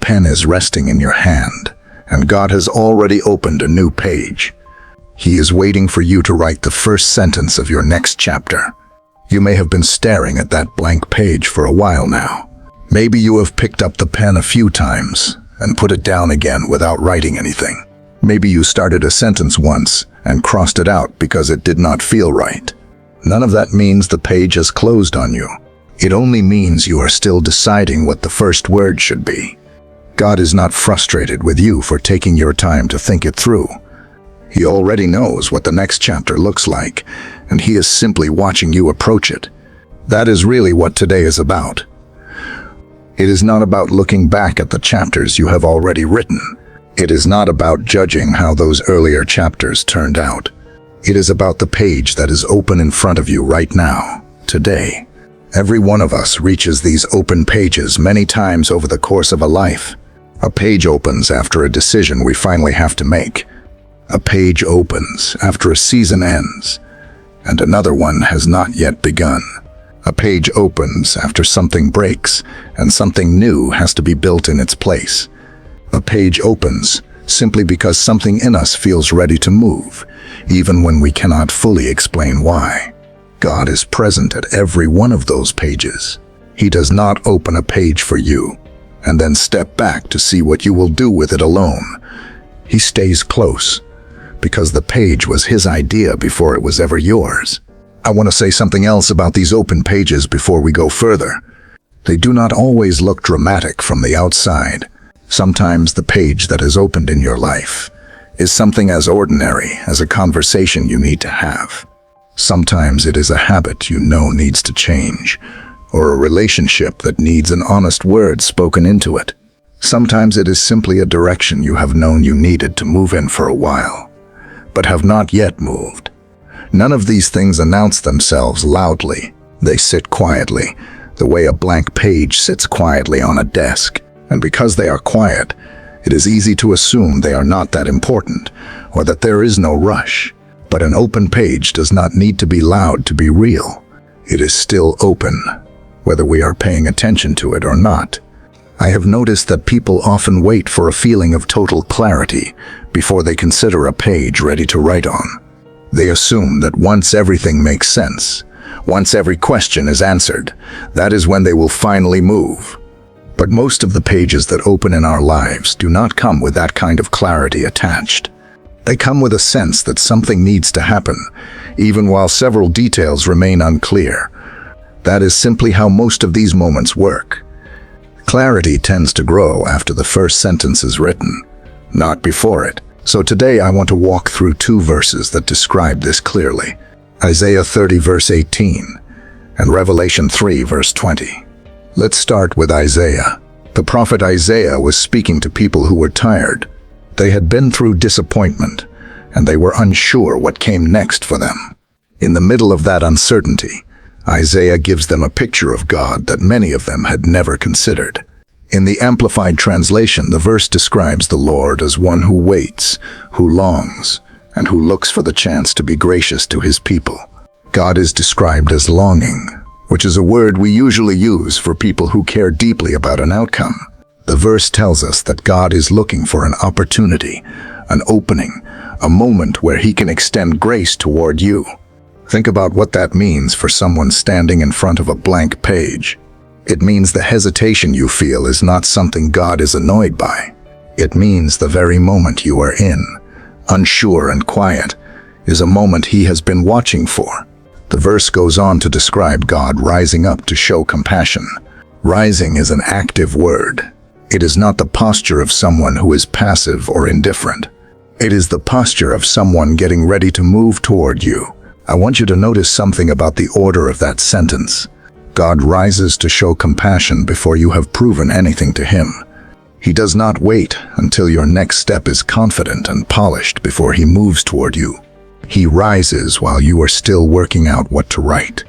pen is resting in your hand, and God has already opened a new page. He is waiting for you to write the first sentence of your next chapter. You may have been staring at that blank page for a while now. Maybe you have picked up the pen a few times and put it down again without writing anything. Maybe you started a sentence once and crossed it out because it did not feel right. None of that means the page has closed on you. It only means you are still deciding what the first word should be. God is not frustrated with you for taking your time to think it through. He already knows what the next chapter looks like, and He is simply watching you approach it. That is really what today is about. It is not about looking back at the chapters you have already written. It is not about judging how those earlier chapters turned out. It is about the page that is open in front of you right now, today. Every one of us reaches these open pages many times over the course of a life. A page opens after a decision we finally have to make. A page opens after a season ends, and another one has not yet begun. A page opens after something breaks, and something new has to be built in its place. A page opens simply because something in us feels ready to move, even when we cannot fully explain why. God is present at every one of those pages. He does not open a page for you and then step back to see what you will do with it alone. He stays close because the page was His idea before it was ever yours. I want to say something else about these open pages before we go further. They do not always look dramatic from the outside. Sometimes the page that is opened in your life is something as ordinary as a conversation you need to have. Sometimes it is a habit you know needs to change, or a relationship that needs an honest word spoken into it. Sometimes it is simply a direction you have known you needed to move in for a while, but have not yet moved. None of these things announce themselves loudly. They sit quietly, the way a blank page sits quietly on a desk. And because they are quiet, it is easy to assume they are not that important, or that there is no rush. But an open page does not need to be loud to be real. It is still open, whether we are paying attention to it or not. I have noticed that people often wait for a feeling of total clarity before they consider a page ready to write on. They assume that once everything makes sense, once every question is answered, that is when they will finally move. But most of the pages that open in our lives do not come with that kind of clarity attached. They come with a sense that something needs to happen, even while several details remain unclear. That is simply how most of these moments work. Clarity tends to grow after the first sentence is written, not before it. So today I want to walk through two verses that describe this clearly. Isaiah 30 verse 18 and Revelation 3 verse 20. Let's start with Isaiah. The prophet Isaiah was speaking to people who were tired. They had been through disappointment, and they were unsure what came next for them. In the middle of that uncertainty, Isaiah gives them a picture of God that many of them had never considered. In the Amplified Translation, the verse describes the Lord as one who waits, who longs, and who looks for the chance to be gracious to His people. God is described as longing, which is a word we usually use for people who care deeply about an outcome. The verse tells us that God is looking for an opportunity, an opening, a moment where He can extend grace toward you. Think about what that means for someone standing in front of a blank page. It means the hesitation you feel is not something God is annoyed by. It means the very moment you are in, unsure and quiet, is a moment He has been watching for. The verse goes on to describe God rising up to show compassion. Rising is an active word. It is not the posture of someone who is passive or indifferent. It is the posture of someone getting ready to move toward you. I want you to notice something about the order of that sentence. God rises to show compassion before you have proven anything to Him. He does not wait until your next step is confident and polished before He moves toward you. He rises while you are still working out what to write.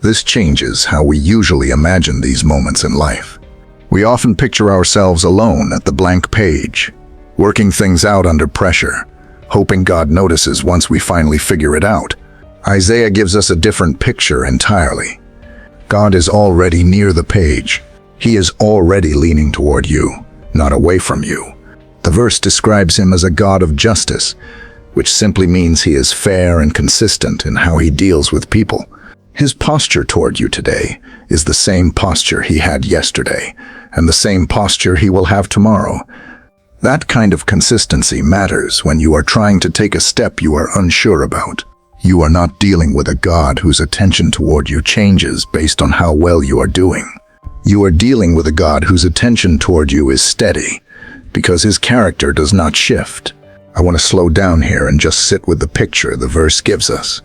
This changes how we usually imagine these moments in life. We often picture ourselves alone at the blank page, working things out under pressure, hoping God notices once we finally figure it out. Isaiah gives us a different picture entirely. God is already near the page. He is already leaning toward you, not away from you. The verse describes him as a God of justice, which simply means he is fair and consistent in how he deals with people. His posture toward you today is the same posture he had yesterday, and the same posture he will have tomorrow. That kind of consistency matters when you are trying to take a step you are unsure about. You are not dealing with a God whose attention toward you changes based on how well you are doing. You are dealing with a God whose attention toward you is steady, because his character does not shift. I want to slow down here and just sit with the picture the verse gives us.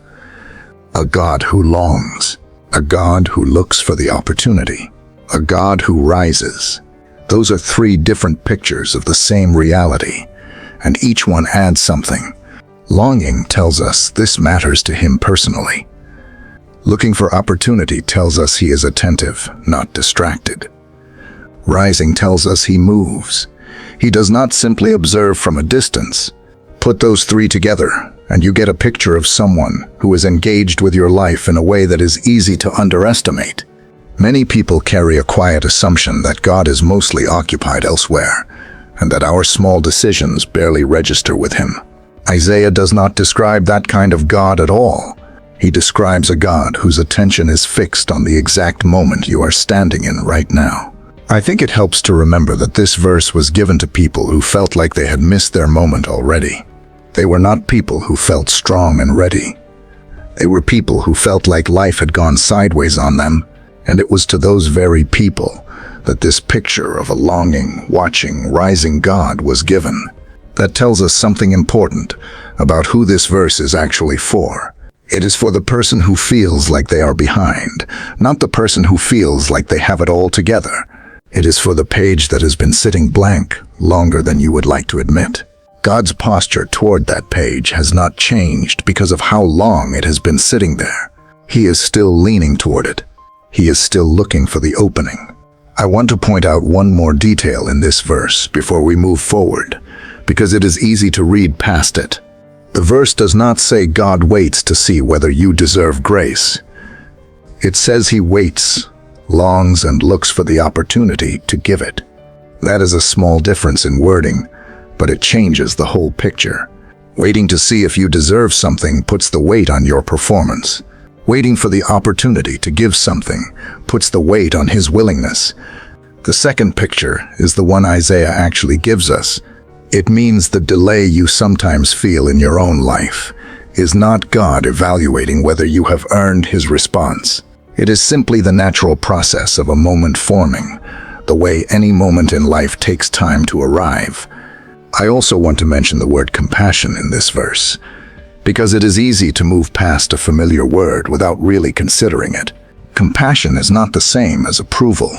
A God who longs, a God who looks for the opportunity, a God who rises. Those are three different pictures of the same reality, and each one adds something. Longing tells us this matters to him personally. Looking for opportunity tells us he is attentive, not distracted. Rising tells us he moves. He does not simply observe from a distance. Put those three together, and you get a picture of someone who is engaged with your life in a way that is easy to underestimate. Many people carry a quiet assumption that God is mostly occupied elsewhere, and that our small decisions barely register with him. Isaiah does not describe that kind of God at all. He describes a God whose attention is fixed on the exact moment you are standing in right now. I think it helps to remember that this verse was given to people who felt like they had missed their moment already. They were not people who felt strong and ready. They were people who felt like life had gone sideways on them, and it was to those very people that this picture of a longing, watching, rising God was given. That tells us something important about who this verse is actually for. It is for the person who feels like they are behind, not the person who feels like they have it all together. It is for the page that has been sitting blank longer than you would like to admit. God's posture toward that page has not changed because of how long it has been sitting there. He is still leaning toward it. He is still looking for the opening. I want to point out one more detail in this verse before we move forward, because it is easy to read past it. The verse does not say God waits to see whether you deserve grace. It says he waits, longs, and looks for the opportunity to give it. That is a small difference in wording, but it changes the whole picture. Waiting to see if you deserve something puts the weight on your performance. Waiting for the opportunity to give something puts the weight on his willingness. The second picture is the one Isaiah actually gives us. It means the delay you sometimes feel in your own life is not God evaluating whether you have earned his response. It is simply the natural process of a moment forming, the way any moment in life takes time to arrive. I also want to mention the word compassion in this verse, because it is easy to move past a familiar word without really considering it. Compassion is not the same as approval.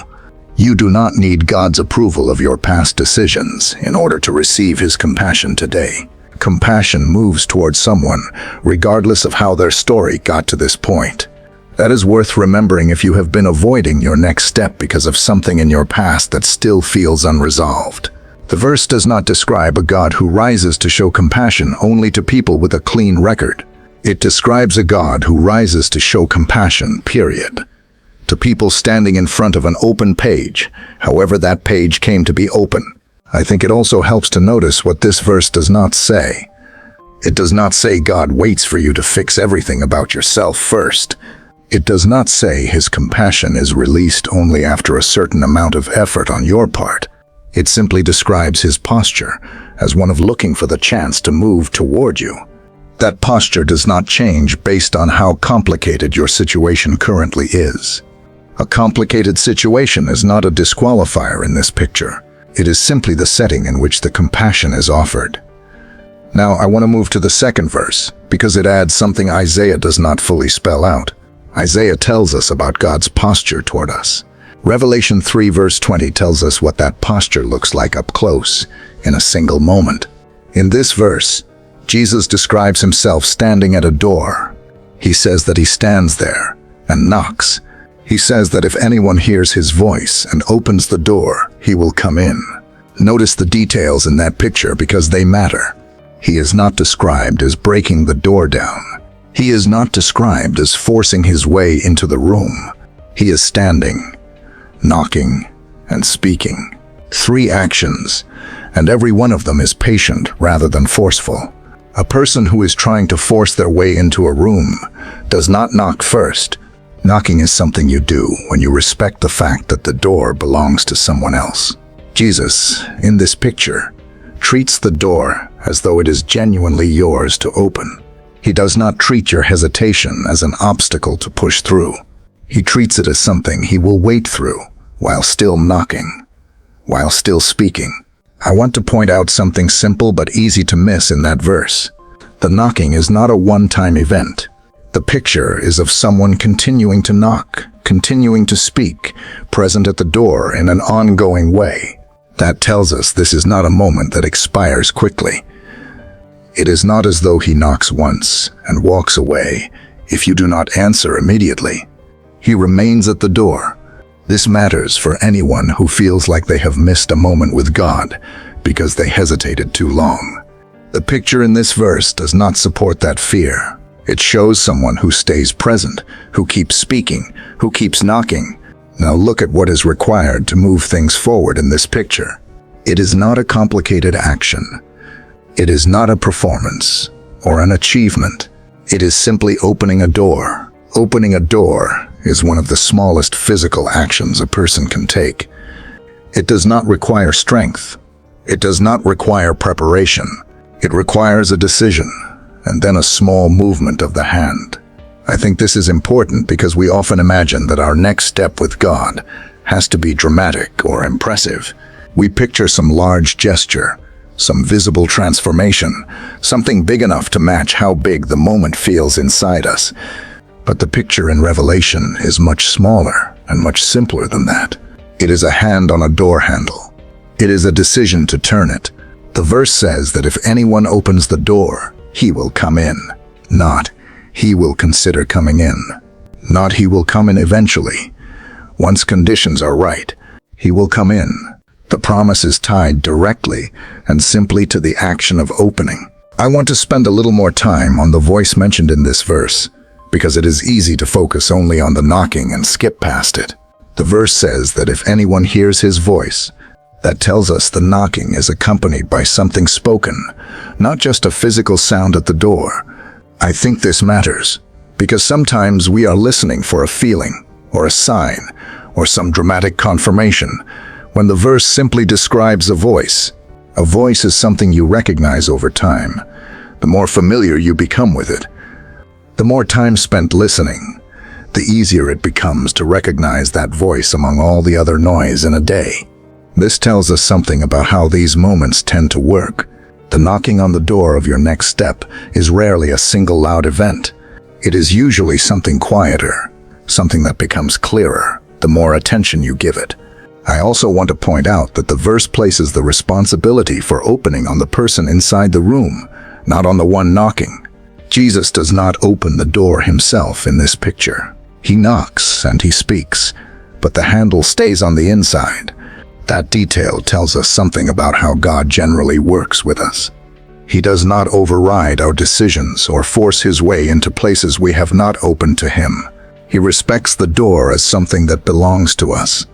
You do not need God's approval of your past decisions in order to receive his compassion today. Compassion moves towards someone, regardless of how their story got to this point. That is worth remembering if you have been avoiding your next step because of something in your past that still feels unresolved. The verse does not describe a God who rises to show compassion only to people with a clean record. It describes a God who rises to show compassion, period. To people standing in front of an open page, however that page came to be open. I think it also helps to notice what this verse does not say. It does not say God waits for you to fix everything about yourself first. It does not say his compassion is released only after a certain amount of effort on your part. It simply describes his posture as one of looking for the chance to move toward you. That posture does not change based on how complicated your situation currently is. A complicated situation is not a disqualifier in this picture. It is simply the setting in which the compassion is offered. Now I want to move to the second verse, because it adds something Isaiah does not fully spell out. Isaiah tells us about God's posture toward us. Revelation 3 verse 20 tells us what that posture looks like up close, in a single moment. In this verse, Jesus describes himself standing at a door. He says that he stands there and knocks. He says that if anyone hears his voice and opens the door, he will come in. Notice the details in that picture because they matter. He is not described as breaking the door down. He is not described as forcing his way into the room. He is standing, knocking, and speaking. 3 actions, and every one of them is patient rather than forceful. A person who is trying to force their way into a room does not knock first. Knocking is something you do when you respect the fact that the door belongs to someone else. Jesus, in this picture, treats the door as though it is genuinely yours to open. He does not treat your hesitation as an obstacle to push through. He treats it as something he will wait through while still knocking, while still speaking. I want to point out something simple but easy to miss in that verse. The knocking is not a one-time event. The picture is of someone continuing to knock, continuing to speak, present at the door in an ongoing way. That tells us this is not a moment that expires quickly. It is not as though he knocks once and walks away if you do not answer immediately. He remains at the door. This matters for anyone who feels like they have missed a moment with God because they hesitated too long. The picture in this verse does not support that fear. It shows someone who stays present, who keeps speaking, who keeps knocking. Now look at what is required to move things forward in this picture. It is not a complicated action. It is not a performance or an achievement. It is simply opening a door. Opening a door is one of the smallest physical actions a person can take. It does not require strength. It does not require preparation. It requires a decision and then a small movement of the hand. I think this is important because we often imagine that our next step with God has to be dramatic or impressive. We picture some large gesture, some visible transformation, something big enough to match how big the moment feels inside us. But the picture in Revelation is much smaller and much simpler than that. It is a hand on a door handle. It is a decision to turn it. The verse says that if anyone opens the door, he will come in. Not, he will consider coming in. Not, he will come in eventually. Once conditions are right, he will come in. The promise is tied directly and simply to the action of opening. I want to spend a little more time on the voice mentioned in this verse, because it is easy to focus only on the knocking and skip past it. The verse says that if anyone hears his voice, that tells us the knocking is accompanied by something spoken, not just a physical sound at the door. I think this matters, because sometimes we are listening for a feeling, or a sign, or some dramatic confirmation, when the verse simply describes a voice. A voice is something you recognize over time. The more familiar you become with it, the more time spent listening, the easier it becomes to recognize that voice among all the other noise in a day. This tells us something about how these moments tend to work. The knocking on the door of your next step is rarely a single loud event. It is usually something quieter, something that becomes clearer the more attention you give it. I also want to point out that the verse places the responsibility for opening on the person inside the room, not on the one knocking. Jesus does not open the door himself in this picture. He knocks and he speaks, but the handle stays on the inside. That detail tells us something about how God generally works with us. He does not override our decisions or force his way into places we have not opened to him. He respects the door as something that belongs to us,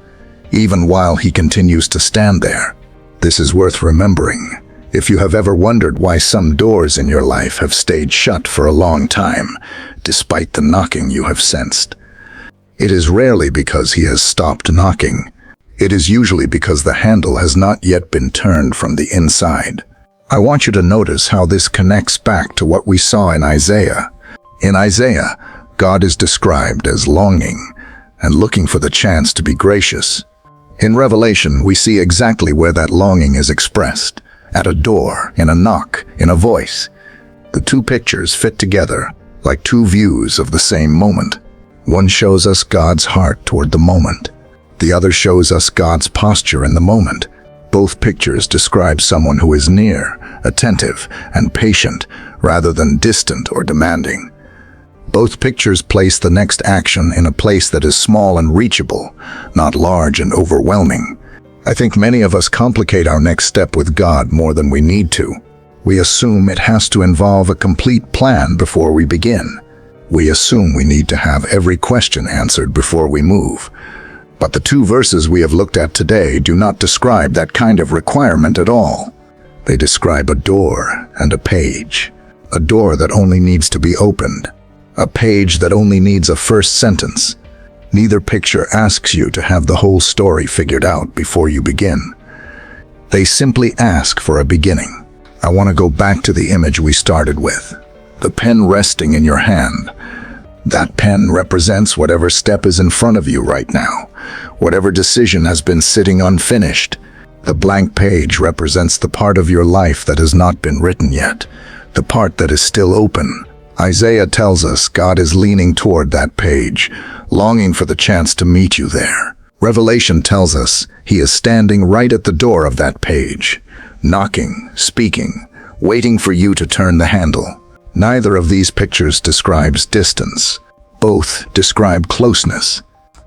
even while he continues to stand there. This is worth remembering if you have ever wondered why some doors in your life have stayed shut for a long time, despite the knocking you have sensed. It is rarely because he has stopped knocking. It is usually because the handle has not yet been turned from the inside. I want you to notice how this connects back to what we saw in Isaiah. In Isaiah, God is described as longing and looking for the chance to be gracious. In Revelation, we see exactly where that longing is expressed: at a door, in a knock, in a voice. The two pictures fit together like two views of the same moment. One shows us God's heart toward the moment. The other shows us God's posture in the moment. Both pictures describe someone who is near, attentive, and patient, rather than distant or demanding. Both pictures place the next action in a place that is small and reachable, not large and overwhelming. I think many of us complicate our next step with God more than we need to. We assume it has to involve a complete plan before we begin. We assume we need to have every question answered before we move. But the two verses we have looked at today do not describe that kind of requirement at all. They describe a door and a page. A door that only needs to be opened. A page that only needs a first sentence. Neither picture asks you to have the whole story figured out before you begin. They simply ask for a beginning. I want to go back to the image we started with. The pen resting in your hand. That pen represents whatever step is in front of you right now. Whatever decision has been sitting unfinished. The blank page represents the part of your life that has not been written yet. The part that is still open. Isaiah tells us God is leaning toward that page, longing for the chance to meet you there. Revelation tells us he is standing right at the door of that page, knocking, speaking, waiting for you to turn the handle. Neither of these pictures describes distance. Both describe closeness.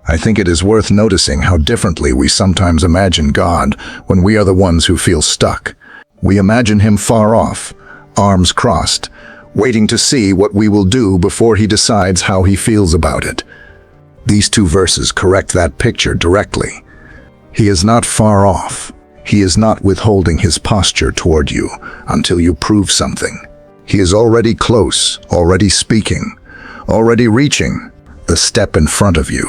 I think it is worth noticing how differently we sometimes imagine God when we are the ones who feel stuck. We imagine him far off, arms crossed, waiting to see what we will do before he decides how he feels about it. These two verses correct that picture directly. He is not far off. He is not withholding his posture toward you until you prove something. He is already close, already speaking, already reaching the step in front of you.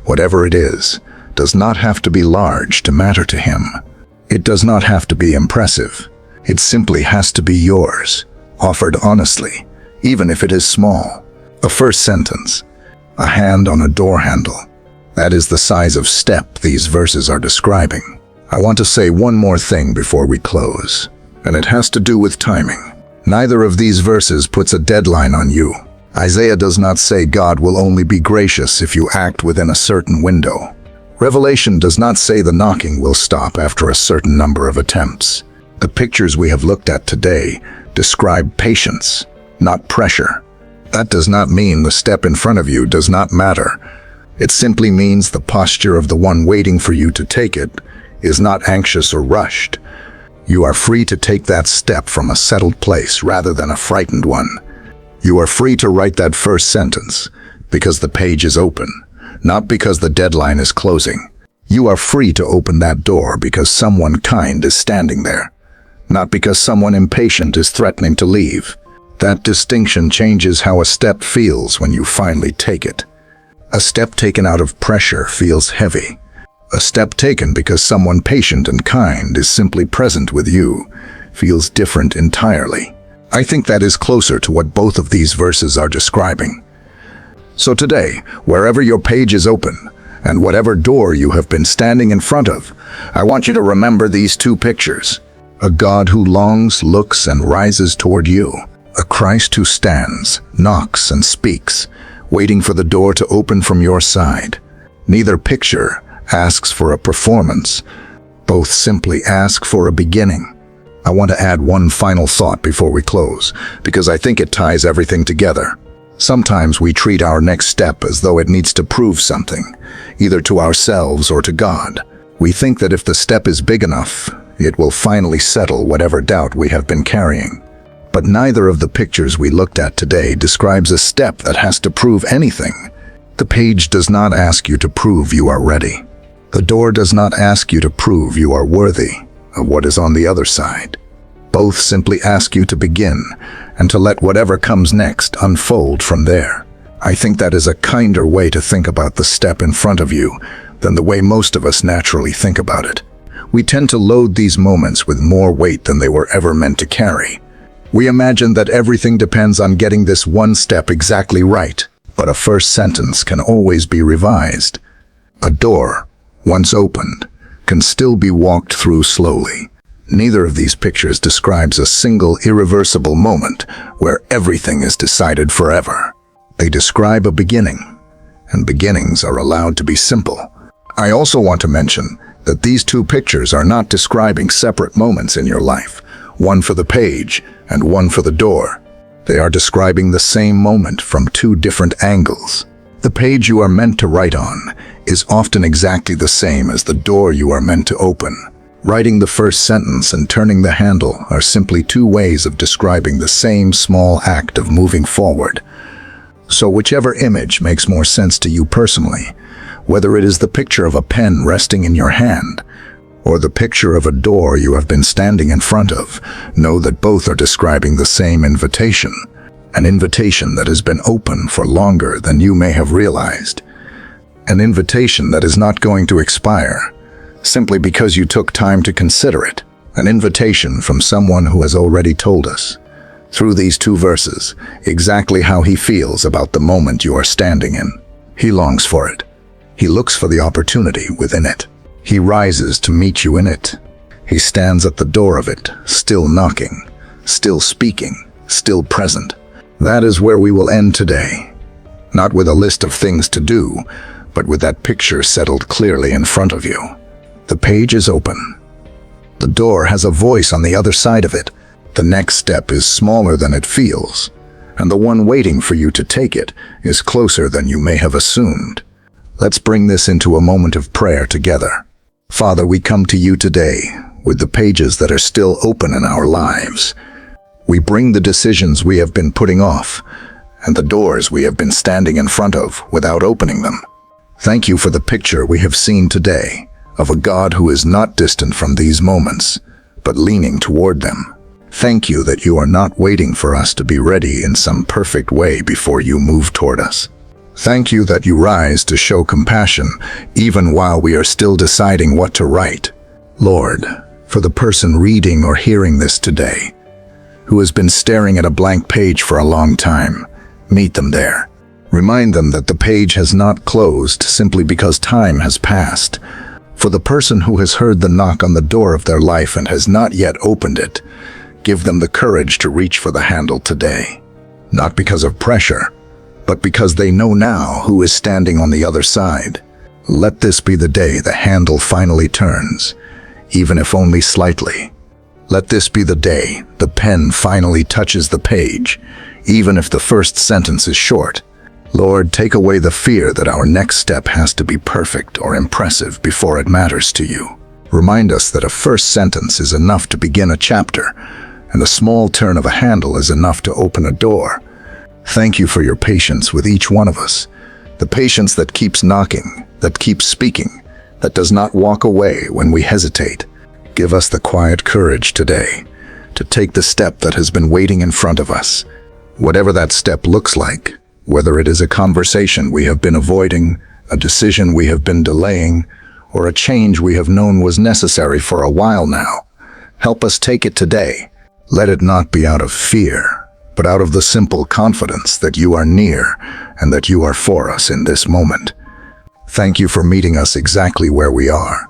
Whatever it is, does not have to be large to matter to him. It does not have to be impressive. It simply has to be yours, offered honestly, even if it is small. A first sentence, a hand on a door handle. That is the size of step these verses are describing. I want to say one more thing before we close, and it has to do with timing. Neither of these verses puts a deadline on you. Isaiah does not say God will only be gracious if you act within a certain window. Revelation does not say the knocking will stop after a certain number of attempts. The pictures we have looked at today describe patience, not pressure. That does not mean the step in front of you does not matter. It simply means the posture of the one waiting for you to take it is not anxious or rushed. You are free to take that step from a settled place rather than a frightened one. You are free to write that first sentence because the page is open, not because the deadline is closing. You are free to open that door because someone kind is standing there, not because someone impatient is threatening to leave. That distinction changes how a step feels when you finally take it. A step taken out of pressure feels heavy. A step taken because someone patient and kind is simply present with you feels different entirely. I think that is closer to what both of these verses are describing. So today, wherever your page is open, and whatever door you have been standing in front of, I want you to remember these two pictures. A God who longs, looks, and rises toward you. A Christ who stands, knocks, and speaks, waiting for the door to open from your side. Neither picture asks for a performance. Both simply ask for a beginning. I want to add one final thought before we close, because I think it ties everything together. Sometimes we treat our next step as though it needs to prove something, either to ourselves or to God. We think that if the step is big enough, it will finally settle whatever doubt we have been carrying. But neither of the pictures we looked at today describes a step that has to prove anything. The page does not ask you to prove you are ready. The door does not ask you to prove you are worthy of what is on the other side. Both simply ask you to begin and to let whatever comes next unfold from there. I think that is a kinder way to think about the step in front of you than the way most of us naturally think about it. We tend to load these moments with more weight than they were ever meant to carry. We imagine that everything depends on getting this one step exactly right, but a first sentence can always be revised. A door, once opened, can still be walked through slowly. Neither of these pictures describes a single irreversible moment where everything is decided forever. They describe a beginning, and beginnings are allowed to be simple. I also want to mention that these two pictures are not describing separate moments in your life, one for the page and one for the door. They are describing the same moment from two different angles. The page you are meant to write on is often exactly the same as the door you are meant to open. Writing the first sentence and turning the handle are simply two ways of describing the same small act of moving forward. So whichever image makes more sense to you personally, Whether it is the picture of a pen resting in your hand, or the picture of a door you have been standing in front of, know that both are describing the same invitation, an invitation that has been open for longer than you may have realized, an invitation that is not going to expire, simply because you took time to consider it, an invitation from someone who has already told us, through these 2 verses, exactly how he feels about the moment you are standing in. He longs for it. He looks for the opportunity within it. He rises to meet you in it. He stands at the door of it, still knocking, still speaking, still present. That is where we will end today. Not with a list of things to do, but with that picture settled clearly in front of you. The page is open. The door has a voice on the other side of it. The next step is smaller than it feels, and the one waiting for you to take it is closer than you may have assumed. Let's bring this into a moment of prayer together. Father, we come to you today with the pages that are still open in our lives. We bring the decisions we have been putting off and the doors we have been standing in front of without opening them. Thank you for the picture we have seen today of a God who is not distant from these moments, but leaning toward them. Thank you that you are not waiting for us to be ready in some perfect way before you move toward us. Thank you that you rise to show compassion even while we are still deciding what to write. Lord, for the person reading or hearing this today, who has been staring at a blank page for a long time, meet them there. Remind them that the page has not closed simply because time has passed. For the person who has heard the knock on the door of their life and has not yet opened it, give them the courage to reach for the handle today. Not because of pressure, but because they know now who is standing on the other side. Let this be the day the handle finally turns, even if only slightly. Let this be the day the pen finally touches the page, even if the first sentence is short. Lord, take away the fear that our next step has to be perfect or impressive before it matters to you. Remind us that a first sentence is enough to begin a chapter, and a small turn of a handle is enough to open a door. Thank you for your patience with each one of us, the patience that keeps knocking, that keeps speaking, that does not walk away when we hesitate. Give us the quiet courage today to take the step that has been waiting in front of us. Whatever that step looks like, whether it is a conversation we have been avoiding, a decision we have been delaying, or a change we have known was necessary for a while now, help us take it today. Let it not be out of fear, but out of the simple confidence that you are near and that you are for us in this moment. Thank you for meeting us exactly where we are,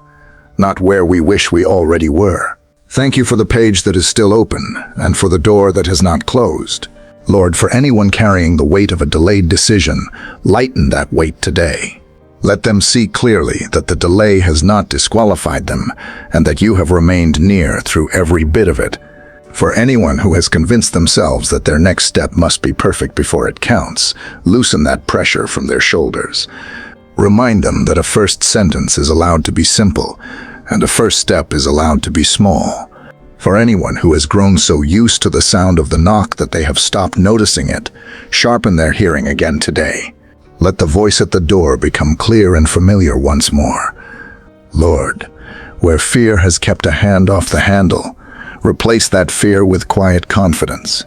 not where we wish we already were. Thank you for the page that is still open and for the door that has not closed. Lord, for anyone carrying the weight of a delayed decision, lighten that weight today. Let them see clearly that the delay has not disqualified them and that you have remained near through every bit of it. For anyone who has convinced themselves that their next step must be perfect before it counts, loosen that pressure from their shoulders. Remind them that a first sentence is allowed to be simple, and a first step is allowed to be small. For anyone who has grown so used to the sound of the knock that they have stopped noticing it, sharpen their hearing again today. Let the voice at the door become clear and familiar once more. Lord, where fear has kept a hand off the handle, replace that fear with quiet confidence.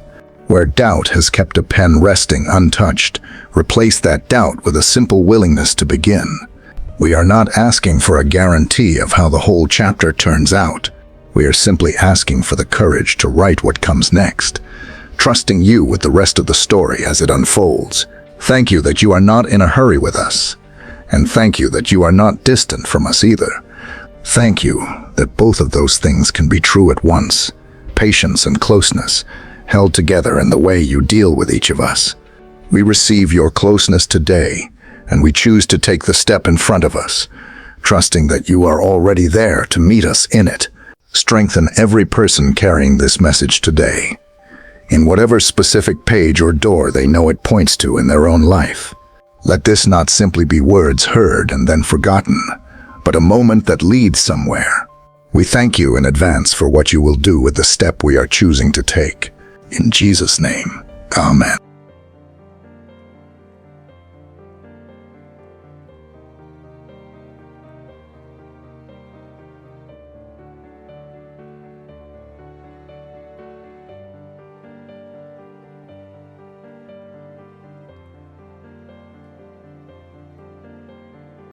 Where doubt has kept a pen resting untouched, replace that doubt with a simple willingness to begin. We are not asking for a guarantee of how the whole chapter turns out. We are simply asking for the courage to write what comes next, trusting you with the rest of the story as it unfolds. Thank you that you are not in a hurry with us, and thank you that you are not distant from us either. Thank you that both of those things can be true at once, patience and closeness, held together in the way you deal with each of us. We receive your closeness today, and we choose to take the step in front of us, trusting that you are already there to meet us in it. Strengthen every person carrying this message today, in whatever specific page or door they know it points to in their own life. Let this not simply be words heard and then forgotten, but a moment that leads somewhere. We thank you in advance for what you will do with the step we are choosing to take. In Jesus' name, Amen.